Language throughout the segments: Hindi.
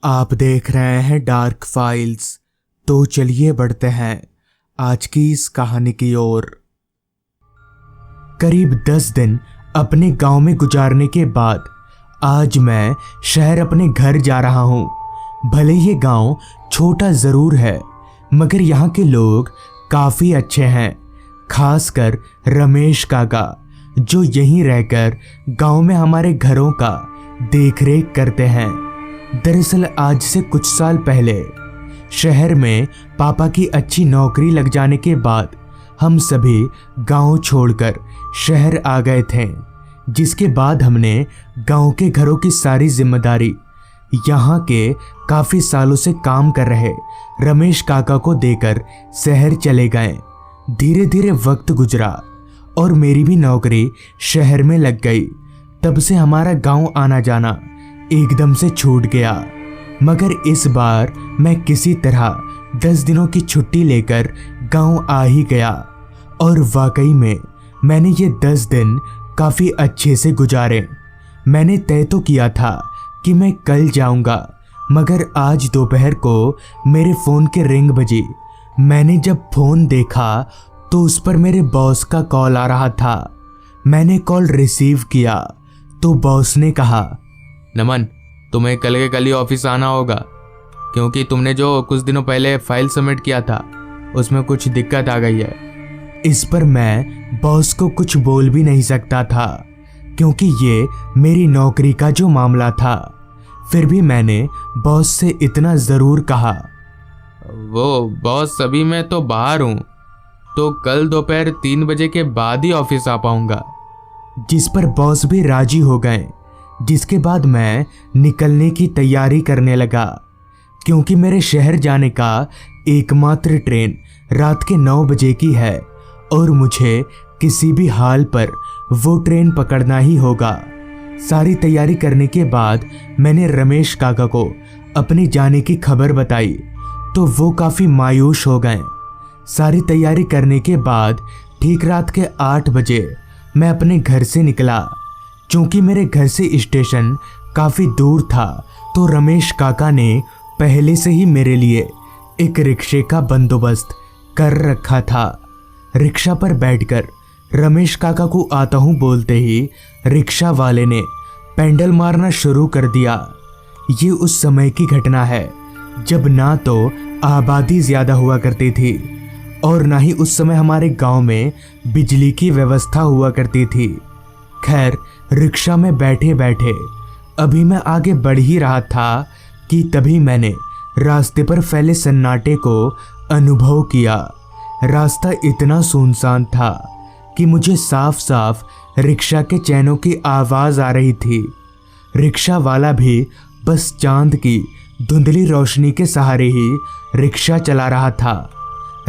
आप देख रहे हैं डार्क फाइल्स। तो चलिए बढ़ते हैं आज की इस कहानी की ओर। करीब 10 दिन अपने गांव में गुजारने के बाद आज मैं शहर अपने घर जा रहा हूं। भले ये गांव छोटा जरूर है, मगर यहाँ के लोग काफी अच्छे हैं। खासकर रमेश काका, जो यहीं रहकर गांव में हमारे घरों का देखरेख करते हैं। दरअसल आज से कुछ साल पहले शहर में पापा की अच्छी नौकरी लग जाने के बाद हम सभी गांव छोड़कर शहर आ गए थे, जिसके बाद हमने गांव के घरों की सारी जिम्मेदारी यहाँ के काफ़ी सालों से काम कर रहे रमेश काका को देकर शहर चले गए। धीरे धीरे वक्त गुजरा और मेरी भी नौकरी शहर में लग गई। तब से हमारा गांव आना जाना एकदम से छूट गया। मगर इस बार मैं किसी तरह 10 दिनों की छुट्टी लेकर गांव आ ही गया। और वाकई में मैंने ये 10 दिन काफ़ी अच्छे से गुजारे। मैंने तय तो किया था कि मैं कल जाऊंगा, मगर आज दोपहर को मेरे फ़ोन के रिंग बजी। मैंने जब फ़ोन देखा तो उस पर मेरे बॉस का कॉल आ रहा था। मैंने कॉल रिसीव किया तो बॉस ने कहा, नमन, तुम्हें कल के कल ही ऑफिस आना होगा, क्योंकि तुमने जो कुछ दिनों पहले फाइल सबमिट किया था उसमें कुछ दिक्कत आ गई है। इस पर मैं बॉस को कुछ बोल भी नहीं सकता था, क्योंकि ये मेरी नौकरी का जो मामला था। फिर भी मैंने बॉस से इतना ज़रूर कहा, वो बॉस, अभी मैं तो बाहर हूँ, तो कल दोपहर 3 बजे के बाद ही ऑफिस आ पाऊंगा। जिस पर बॉस भी राजी हो गए। जिसके बाद मैं निकलने की तैयारी करने लगा, क्योंकि मेरे शहर जाने का एकमात्र ट्रेन रात के 9 बजे की है और मुझे किसी भी हाल पर वो ट्रेन पकड़ना ही होगा। सारी तैयारी करने के बाद मैंने रमेश काका को अपने जाने की खबर बताई तो वो काफ़ी मायूस हो गए। सारी तैयारी करने के बाद ठीक रात के 8 बजे मैं अपने घर से निकला। चूंकि मेरे घर से स्टेशन काफ़ी दूर था, तो रमेश काका ने पहले से ही मेरे लिए एक रिक्शे का बंदोबस्त कर रखा था। रिक्शा पर बैठकर रमेश काका को आता हूँ बोलते ही रिक्शा वाले ने पेंडल मारना शुरू कर दिया। ये उस समय की घटना है जब ना तो आबादी ज़्यादा हुआ करती थी और ना ही उस समय हमारे गांव में बिजली की व्यवस्था हुआ करती थी। खैर, रिक्शा में बैठे बैठे अभी मैं आगे बढ़ ही रहा था कि तभी मैंने रास्ते पर फैले सन्नाटे को अनुभव किया। रास्ता इतना सुनसान था कि मुझे साफ साफ रिक्शा के चैनों की आवाज़ आ रही थी। रिक्शा वाला भी बस चांद की धुंधली रोशनी के सहारे ही रिक्शा चला रहा था।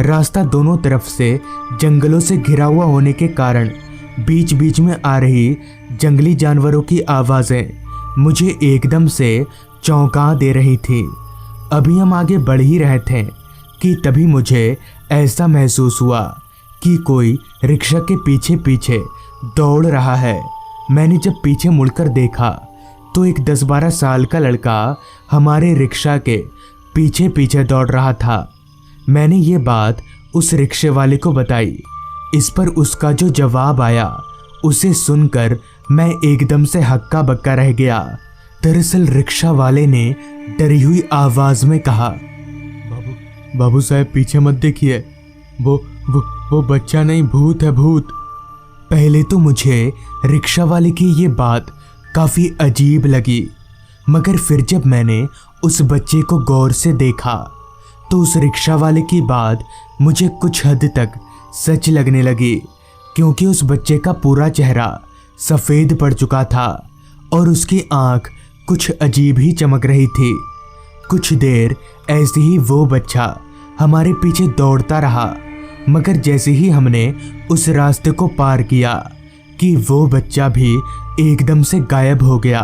रास्ता दोनों तरफ से जंगलों से घिरा हुआ होने के कारण बीच बीच में आ रही जंगली जानवरों की आवाज़ें मुझे एकदम से चौंका दे रही थी। अभी हम आगे बढ़ ही रहे थे कि तभी मुझे ऐसा महसूस हुआ कि कोई रिक्शा के पीछे पीछे दौड़ रहा है। मैंने जब पीछे मुड़कर देखा तो एक 10-12 साल का लड़का हमारे रिक्शा के पीछे पीछे दौड़ रहा था। मैंने ये बात उस रिक्शे वाले को बताई। इस पर उसका जो जवाब आया उसे सुनकर मैं एकदम से हक्का बक्का रह गया। दरअसल रिक्शा वाले ने डरी हुई आवाज़ में कहा, बाबू साहब, पीछे मत देखिए, वो बच्चा नहीं, भूत है, भूत। पहले तो मुझे रिक्शा वाले की ये बात काफ़ी अजीब लगी, मगर फिर जब मैंने उस बच्चे को गौर से देखा तो उस रिक्शा वाले की बात मुझे कुछ हद तक सच लगने लगी, क्योंकि उस बच्चे का पूरा चेहरा सफ़ेद पड़ चुका था और उसकी आंख कुछ अजीब ही चमक रही थी। कुछ देर ऐसे ही वो बच्चा हमारे पीछे दौड़ता रहा, मगर जैसे ही हमने उस रास्ते को पार किया कि वो बच्चा भी एकदम से गायब हो गया।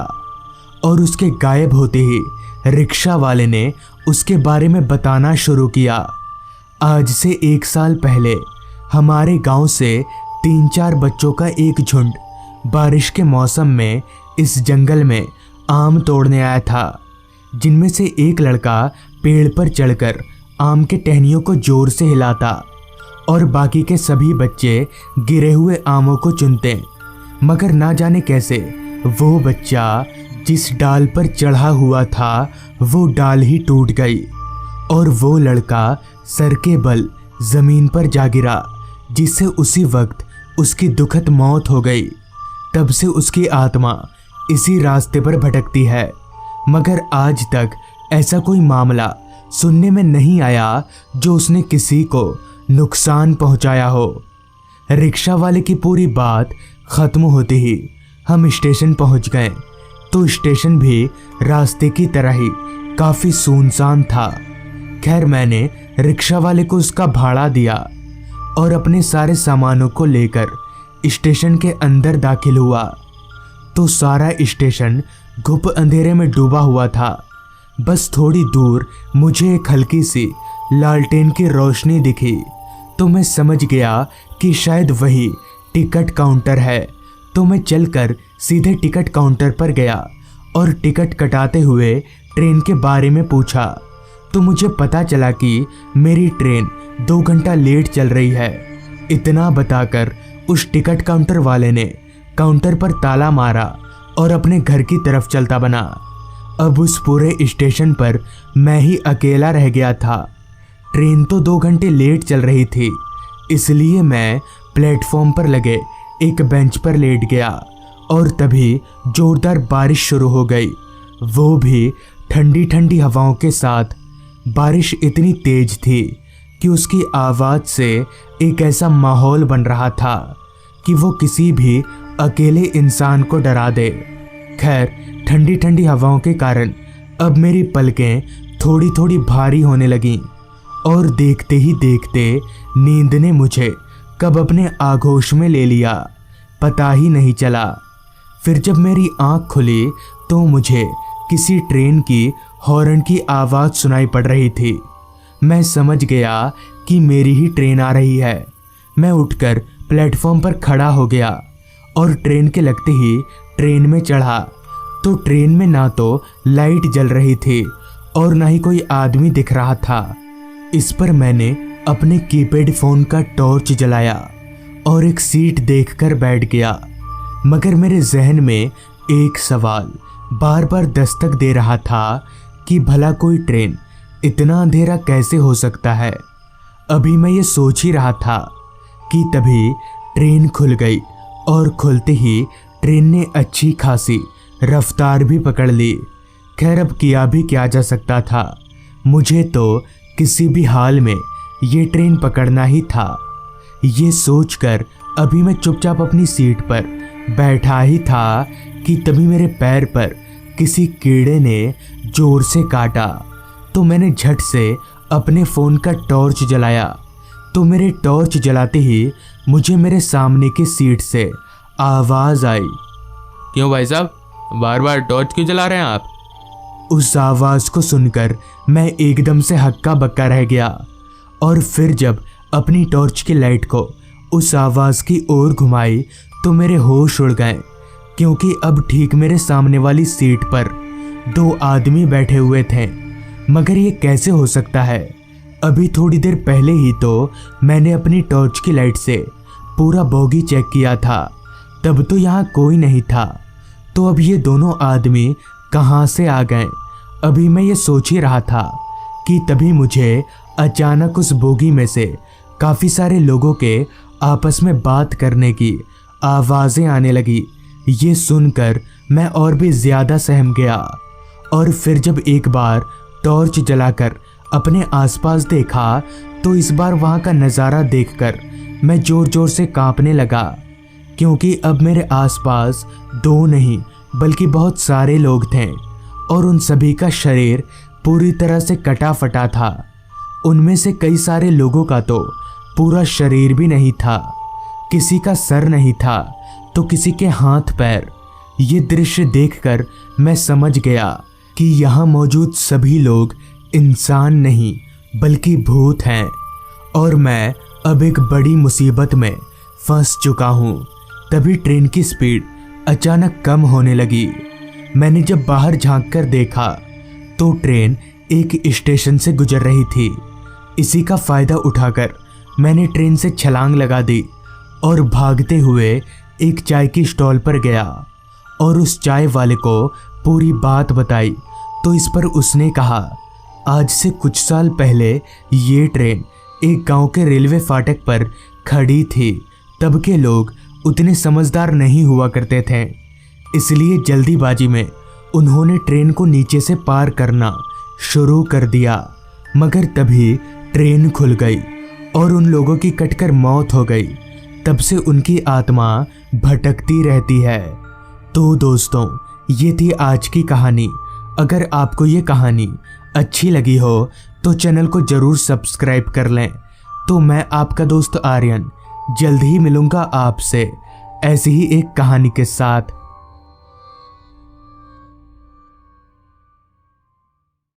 और उसके गायब होते ही रिक्शा वाले ने उसके बारे में बताना शुरू किया। आज से 1 साल पहले हमारे गांव से 3-4 बच्चों का एक झुंड बारिश के मौसम में इस जंगल में आम तोड़ने आया था। जिनमें से एक लड़का पेड़ पर चढ़कर आम के टहनियों को जोर से हिलाता और बाकी के सभी बच्चे गिरे हुए आमों को चुनते। मगर ना जाने कैसे वो बच्चा जिस डाल पर चढ़ा हुआ था वो डाल ही टूट गई और वो लड़का सर के बल जमीन पर जा गिरा, जिससे उसी वक्त उसकी दुखद मौत हो गई। तब से उसकी आत्मा इसी रास्ते पर भटकती है, मगर आज तक ऐसा कोई मामला सुनने में नहीं आया जो उसने किसी को नुकसान पहुंचाया हो। रिक्शा वाले की पूरी बात खत्म होते ही हम स्टेशन पहुंच गए तो स्टेशन भी रास्ते की तरह ही काफी सुनसान था। खैर मैंने रिक्शा वाले को उसका भाड़ा दिया और अपने सारे सामानों को लेकर स्टेशन के अंदर दाखिल हुआ तो सारा स्टेशन घुप अंधेरे में डूबा हुआ था। बस थोड़ी दूर मुझे एक हल्की सी लालटेन की रोशनी दिखी तो मैं समझ गया कि शायद वही टिकट काउंटर है। तो मैं चलकर सीधे टिकट काउंटर पर गया और टिकट कटाते हुए ट्रेन के बारे में पूछा तो मुझे पता चला कि मेरी ट्रेन 2 घंटा लेट चल रही है। इतना बताकर उस टिकट काउंटर वाले ने काउंटर पर ताला मारा और अपने घर की तरफ चलता बना। अब उस पूरे स्टेशन पर मैं ही अकेला रह गया था। ट्रेन तो 2 घंटे लेट चल रही थी, इसलिए मैं प्लेटफॉर्म पर लगे एक बेंच पर लेट गया और तभी जोरदार बारिश शुरू हो गई, वो भी ठंडी ठंडी हवाओं के साथ। बारिश इतनी तेज थी कि उसकी आवाज़ से एक ऐसा माहौल बन रहा था कि वो किसी भी अकेले इंसान को डरा दे। खैर ठंडी ठंडी हवाओं के कारण अब मेरी पलकें थोड़ी थोड़ी भारी होने लगीं और देखते ही देखते नींद ने मुझे कब अपने आगोश में ले लिया पता ही नहीं चला। फिर जब मेरी आंख खुली तो मुझे किसी ट्रेन की हॉर्न की आवाज़ सुनाई पड़ रही थी। मैं समझ गया कि मेरी ही ट्रेन आ रही है। मैं उठकर प्लेटफॉर्म पर खड़ा हो गया और ट्रेन के लगते ही ट्रेन में चढ़ा तो ट्रेन में ना तो लाइट जल रही थी और ना ही कोई आदमी दिख रहा था। इस पर मैंने अपने कीपैड फ़ोन का टॉर्च जलाया और एक सीट देखकर बैठ गया। मगर मेरे जहन में एक सवाल बार बार दस्तक दे रहा था कि भला कोई ट्रेन इतना अंधेरा कैसे हो सकता है। अभी मैं ये सोच ही रहा था कि तभी ट्रेन खुल गई और खुलते ही ट्रेन ने अच्छी खासी रफ्तार भी पकड़ ली। खैर अब किया भी क्या जा सकता था, मुझे तो किसी भी हाल में ये ट्रेन पकड़ना ही था। ये सोचकर अभी मैं चुपचाप अपनी सीट पर बैठा ही था कि तभी मेरे पैर पर किसी कीड़े ने जोर से काटा तो मैंने झट से अपने फ़ोन का टॉर्च जलाया तो मेरे टॉर्च जलाते ही मुझे मेरे सामने की सीट से आवाज़ आई। क्यों भाई साहब, बार बार टॉर्च क्यों जला रहे हैं आप? उस आवाज़ को सुनकर मैं एकदम से हक्का बक्का रह गया और फिर जब अपनी टॉर्च की लाइट को उस आवाज़ की ओर घुमाई तो मेरे होश उड़ गए, क्योंकि अब ठीक मेरे सामने वाली सीट पर 2 आदमी बैठे हुए थे। मगर ये कैसे हो सकता है? अभी थोड़ी देर पहले ही तो मैंने अपनी टॉर्च की लाइट से पूरा बोगी चेक किया था, तब तो यहाँ कोई नहीं था। तो अब ये दोनों आदमी कहाँ से आ गए? अभी मैं ये सोच ही रहा था कि तभी मुझे अचानक उस बोगी में से काफ़ी सारे लोगों के आपस में बात करने की आवाज़ें आने लगी। ये सुनकर मैं और भी ज़्यादा सहम गया और फिर जब एक बार टॉर्च जलाकर अपने आसपास देखा तो इस बार वहाँ का नज़ारा देखकर मैं ज़ोर ज़ोर से कांपने लगा, क्योंकि अब मेरे आसपास 2 नहीं बल्कि बहुत सारे लोग थे और उन सभी का शरीर पूरी तरह से कटा फटा था। उनमें से कई सारे लोगों का तो पूरा शरीर भी नहीं था, किसी का सर नहीं था तो किसी के हाथ पैर। ये दृश्य देखकर मैं समझ गया कि यहाँ मौजूद सभी लोग इंसान नहीं बल्कि भूत हैं और मैं अब एक बड़ी मुसीबत में फंस चुका हूँ। तभी ट्रेन की स्पीड अचानक कम होने लगी। मैंने जब बाहर झांक कर देखा तो ट्रेन एक स्टेशन से गुजर रही थी। इसी का फायदा उठाकर मैंने ट्रेन से छलांग लगा दी और भागते हुए एक चाय की स्टॉल पर गया और उस चाय वाले को पूरी बात बताई। तो इस पर उसने कहा, आज से कुछ साल पहले ये ट्रेन एक गांव के रेलवे फाटक पर खड़ी थी। तब के लोग उतने समझदार नहीं हुआ करते थे, इसलिए जल्दीबाजी में उन्होंने ट्रेन को नीचे से पार करना शुरू कर दिया। मगर तभी ट्रेन खुल गई और उन लोगों की कटकर मौत हो गई। तब से उनकी आत्मा भटकती रहती है। तो दोस्तों, ये थी आज की कहानी। अगर आपको ये कहानी अच्छी लगी हो तो चैनल को ज़रूर सब्सक्राइब कर लें। तो मैं आपका दोस्त आर्यन जल्द ही मिलूँगा आपसे ऐसी ही एक कहानी के साथ।